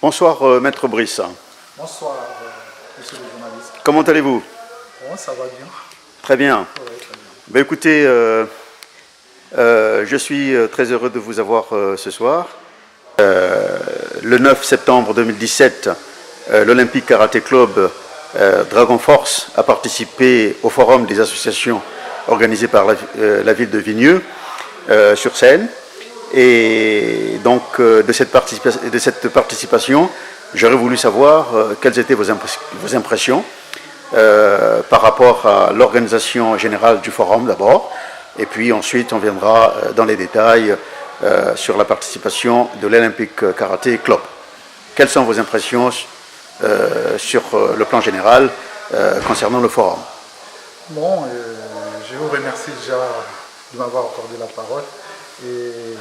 Bonsoir, Maître Brice. Bonsoir, monsieur le journaliste. Comment allez-vous? Bon, ça va bien. Très bien. Ouais, très bien. Ben, écoutez, je suis très heureux de vous avoir ce soir. Le 9 septembre 2017, l'Olympique Karaté Club Dragon Force a participé au forum des associations organisé par la ville de Vigneux sur Seine. Et donc, de cette participation, j'aurais voulu savoir quelles étaient vos impressions par rapport à l'organisation générale du forum d'abord, et puis ensuite on viendra dans les détails sur la participation de l'Olympique Karaté Club. Quelles sont vos impressions sur le plan général concernant le forum? Bon, je vous remercie déjà de m'avoir accordé la parole et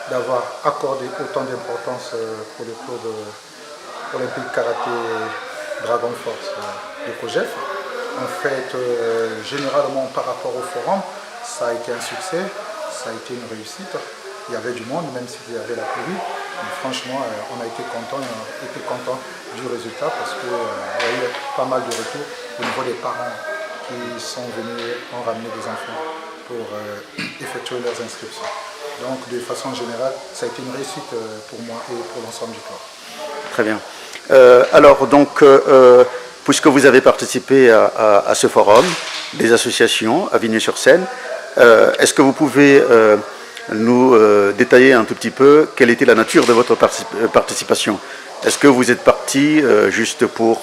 d'avoir accordé autant d'importance pour le club olympique karaté Dragon Force de COGEF. En fait, généralement par rapport au forum, ça a été un succès, ça a été une réussite. Il y avait du monde, même s'il y avait la Covid. Mais franchement, on a été content du résultat parce qu'il y a eu pas mal de retours au niveau des parents qui sont venus, ont ramené des enfants pour effectuer leurs inscriptions. Donc, de façon générale, ça a été une réussite pour moi et pour l'ensemble du club. Très bien. Alors, donc, puisque vous avez participé à ce forum des associations à Vigneux-sur-Seine, est-ce que vous pouvez nous détailler un tout petit peu quelle était la nature de votre participation? Est-ce que vous êtes parti juste pour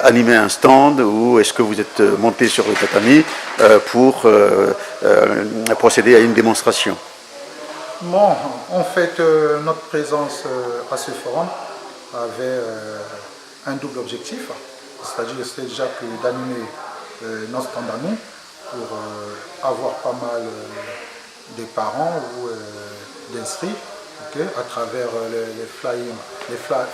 animer un stand, ou est-ce que vous êtes monté sur le tatami pour procéder à une démonstration? Bon, en fait, notre présence à ce forum avait un double objectif, c'est-à-dire c'était déjà d'animer notre stand à nous pour avoir pas mal des parents ou d'inscrits, à travers les flyers, à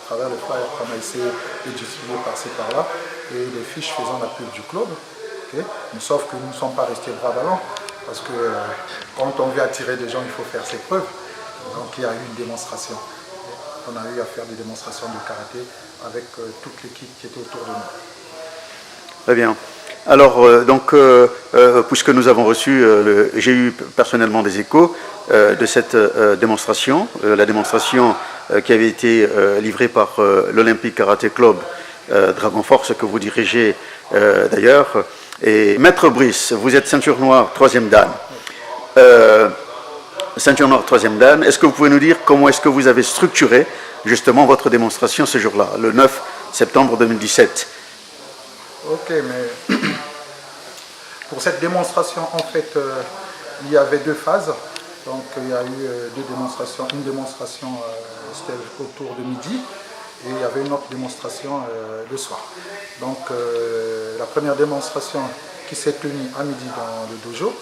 travers les flyers qu'on a essayé de distribuer par-ci par-là, et les fiches faisant la pub du club. Mais sauf que nous ne sommes pas restés bras ballants, parce que quand on veut attirer des gens, il faut faire ses preuves. Donc il y a eu une démonstration. On a eu à faire des démonstrations de karaté avec toute l'équipe qui était autour de nous. Très bien. Alors, puisque nous avons reçu, j'ai eu personnellement des échos de cette démonstration, la démonstration qui avait été livrée par l'Olympique Karaté Club Dragon Force, que vous dirigez d'ailleurs. Et Maître Brice, vous êtes ceinture noire 3e dan. Ceinture noire 3e dan, est-ce que vous pouvez nous dire comment est-ce que vous avez structuré justement votre démonstration ce jour-là, le 9 septembre 2017? Ok, mais pour cette démonstration, en fait, il y avait deux phases. Donc, il y a eu deux démonstrations. Une démonstration, c'était autour de midi, et il y avait une autre démonstration le soir. Donc, la première démonstration qui s'est tenue à midi dans le dojo,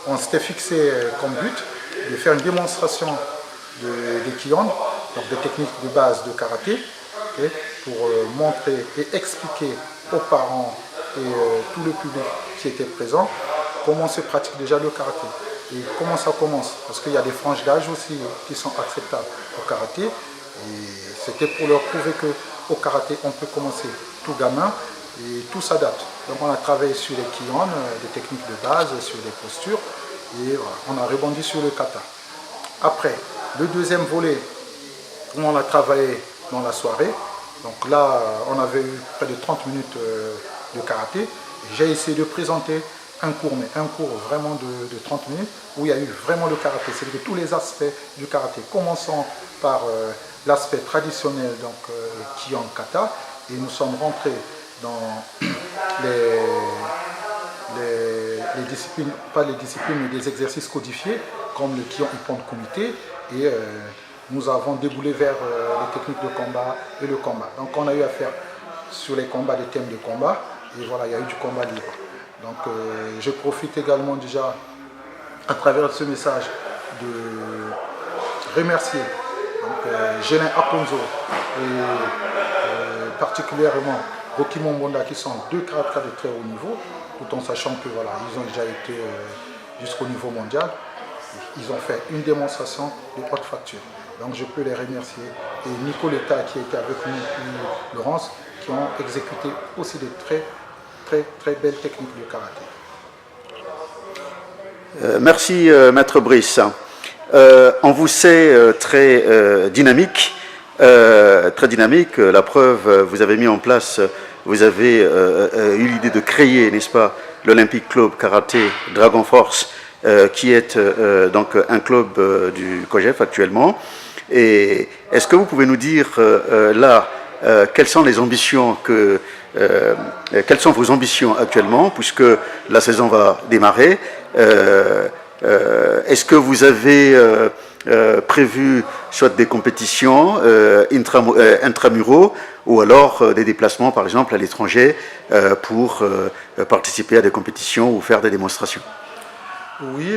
on s'était fixé comme but de faire une démonstration des Kion, donc des techniques de base de karaté, pour montrer et expliquer aux parents et tout le public qui était présent comment se pratique déjà le karaté et comment ça commence, parce qu'il y a des franges d'âge aussi qui sont acceptables au karaté, et c'était pour leur prouver qu'au karaté on peut commencer tout gamin et tout s'adapte. Donc on a travaillé sur les Kion, des techniques de base, sur les postures, et voilà, on a rebondi sur le kata. Après, le deuxième volet, on a travaillé dans la soirée. Donc là, on avait eu près de 30 minutes de karaté. J'ai essayé de présenter un cours, mais un cours vraiment de 30 minutes, où il y a eu vraiment le karaté, c'est-à-dire tous les aspects du karaté, commençant par l'aspect traditionnel, donc Kion Kata, et nous sommes rentrés dans les disciplines, pas les disciplines, mais des exercices codifiés, comme le Kion Ippon Kumite, et nous avons déboulé vers les techniques de combat et le combat. Donc on a eu à faire sur les combats des thèmes de combat, et voilà, il y a eu du combat libre. Donc je profite également déjà, à travers ce message, de remercier Gélin Akonzo et particulièrement Rocky Mombonda, qui sont deux karatékas de très haut niveau, tout en sachant que voilà, ils ont déjà été jusqu'au niveau mondial. Ils ont fait une démonstration de haute facture. Donc je peux les remercier. Et Nicoletta qui était avec nous, et Laurence, qui ont exécuté aussi de très belles techniques de karaté. Merci Maître Brice. On vous sait très dynamique. La preuve, vous avez mis en place, vous avez eu l'idée de créer, n'est-ce pas, l'Olympic Club Karaté Dragon Force, qui est donc un club du COJEF actuellement. Et est-ce que vous pouvez nous dire là quelles sont les ambitions quelles sont vos ambitions actuellement, puisque la saison va démarrer? Est-ce que vous avez prévu soit des compétitions intramuraux ou alors des déplacements, par exemple, à l'étranger pour participer à des compétitions ou faire des démonstrations? Oui,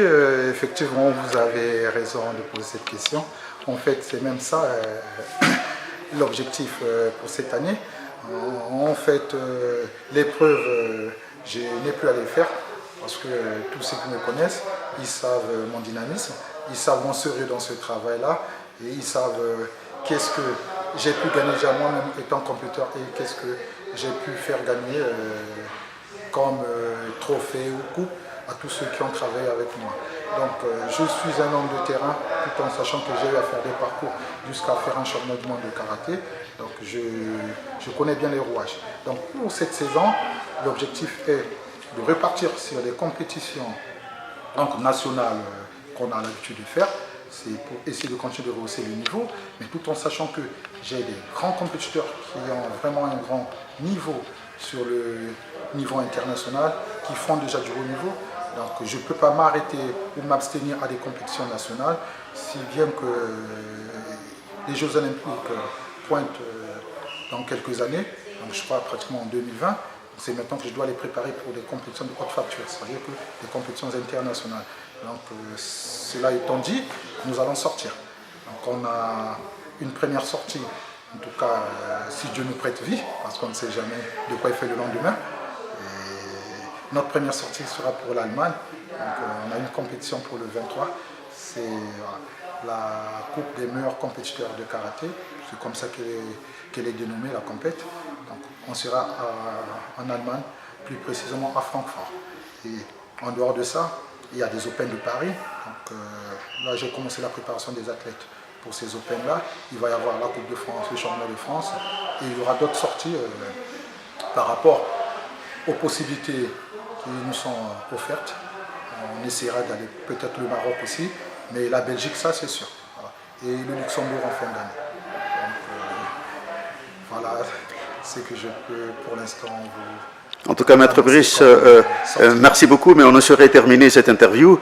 effectivement, vous avez raison de poser cette question. En fait, c'est même ça l'objectif pour cette année. En fait, l'épreuve, je n'ai plus à les faire parce que tous ceux qui me connaissent, ils savent mon dynamisme, ils savent mon sérieux dans ce travail-là et ils savent qu'est-ce que j'ai pu gagner déjà moi-même étant compétiteur et qu'est-ce que j'ai pu faire gagner comme trophée ou coupe à tous ceux qui ont travaillé avec moi. Donc je suis un homme de terrain tout en sachant que j'ai eu à faire des parcours jusqu'à faire un championnat du monde de karaté. Donc je connais bien les rouages. Donc pour cette saison, l'objectif est de repartir sur des compétitions nationales qu'on a l'habitude de faire. C'est pour essayer de continuer de rehausser le niveau, mais tout en sachant que j'ai des grands compétiteurs qui ont vraiment un grand niveau sur le niveau international, qui font déjà du haut niveau. Donc je ne peux pas m'arrêter ou m'abstenir à des compétitions nationales, si bien que les Jeux Olympiques pointent dans quelques années, donc je crois pratiquement en 2020. C'est maintenant que je dois les préparer pour des compétitions de haute facture, c'est-à-dire que des compétitions internationales. Donc cela étant dit, nous allons sortir. Donc on a une première sortie, en tout cas si Dieu nous prête vie, parce qu'on ne sait jamais de quoi il fait le lendemain. Et notre première sortie sera pour l'Allemagne. Donc on a une compétition pour le 23. C'est la Coupe des meilleurs compétiteurs de karaté. C'est comme ça qu'elle est dénommée, la compète. Donc on sera en Allemagne, plus précisément à Francfort. Et en dehors de ça, il y a des Open de Paris. Donc là, j'ai commencé la préparation des athlètes pour ces Open-là. Il va y avoir la Coupe de France, le championnat de France. Et il y aura d'autres sorties par rapport aux possibilités qui nous sont offertes. On essaiera d'aller peut-être le Maroc aussi, mais la Belgique, ça c'est sûr. Voilà. Et le Luxembourg en fin d'année. Donc voilà ce que je peux pour l'instant vous... En tout cas, Maître Brice, merci beaucoup, mais on ne saurait terminer cette interview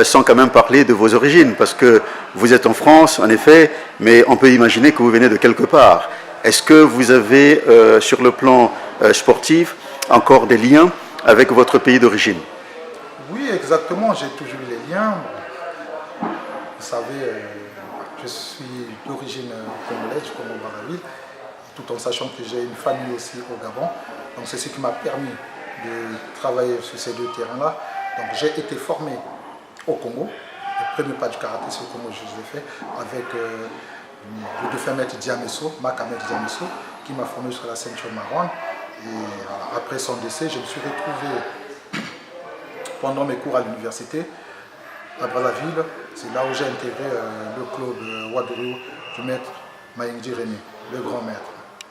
sans quand même parler de vos origines, parce que vous êtes en France, en effet, mais on peut imaginer que vous venez de quelque part. Est-ce que vous avez, sur le plan sportif, encore des liens avec votre pays d'origine? Oui, exactement, j'ai toujours eu les liens. Vous savez, je suis d'origine congolaise, du Congo-Brazzaville, tout en sachant que j'ai une famille aussi au Gabon. Donc c'est ce qui m'a permis de travailler sur ces deux terrains-là. Donc j'ai été formé au Congo. Le premier pas du karaté, c'est au Congo que je l'ai fait avec le défunt maître Diamesso, Makamed Diamesso, qui m'a formé sur la ceinture marron. Et voilà, après son décès, je me suis retrouvé pendant mes cours à l'université à Brazzaville. C'est là où j'ai intégré le club Wadrio du maître Maïngdi Rémy, le grand maître.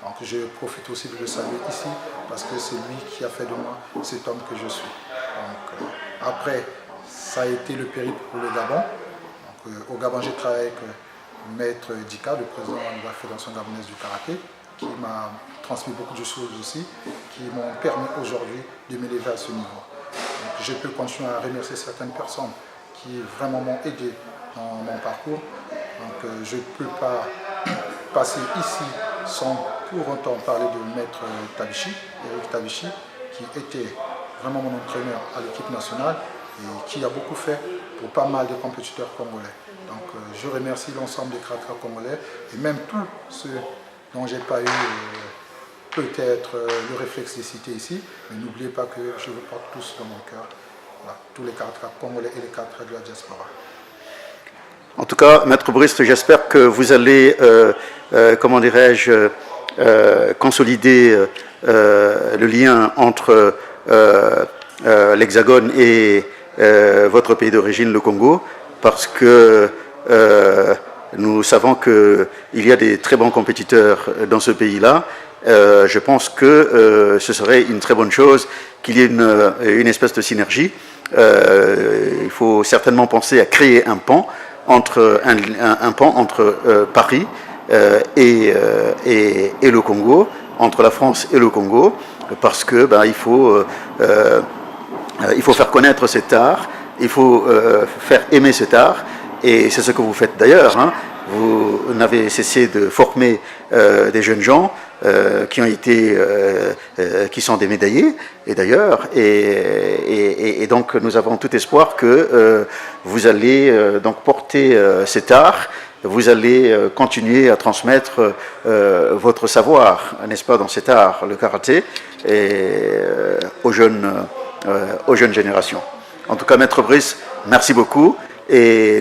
Donc je profite aussi de le saluer ici parce que c'est lui qui a fait de moi cet homme que je suis. Donc, après, ça a été le périple pour le Gabon. Donc, au Gabon, j'ai travaillé avec maître Dika, le président de la Fédération gabonaise du karaté, qui m'a transmis beaucoup de choses aussi, qui m'ont permis aujourd'hui de m'élever à ce niveau. Donc, je peux continuer à remercier certaines personnes qui vraiment m'ont aidé dans mon parcours. Donc je ne peux pas passer ici sans pour autant parler de maître Tabichi, Eric Tabichi, qui était vraiment mon entraîneur à l'équipe nationale et qui a beaucoup fait pour pas mal de compétiteurs congolais. Donc je remercie l'ensemble des karatékas congolais et même tous ceux dont je n'ai pas eu peut-être le réflexe de citer ici, mais n'oubliez pas que je vous porte tous dans mon cœur, voilà, tous les karatékas congolais et les karatékas de la diaspora. En tout cas, Maître Brice, j'espère que vous allez, comment dirais-je, consolider le lien entre l'Hexagone et votre pays d'origine, le Congo, parce que nous savons qu'il y a des très bons compétiteurs dans ce pays-là. Je pense que ce serait une très bonne chose qu'il y ait une espèce de synergie. Il faut certainement penser à créer un pont entre, Paris et le Congo, entre la France et le Congo, parce que il faut faire connaître cet art, il faut faire aimer cet art, et c'est ce que vous faites d'ailleurs. Hein. Vous n'avez cessé de former des jeunes gens qui sont des médaillés, et d'ailleurs, et donc nous avons tout espoir que vous allez donc porter cet art, vous allez continuer à transmettre votre savoir, n'est-ce pas, dans cet art, le karaté, aux jeunes générations. En tout cas, Maître Brice, merci beaucoup. Et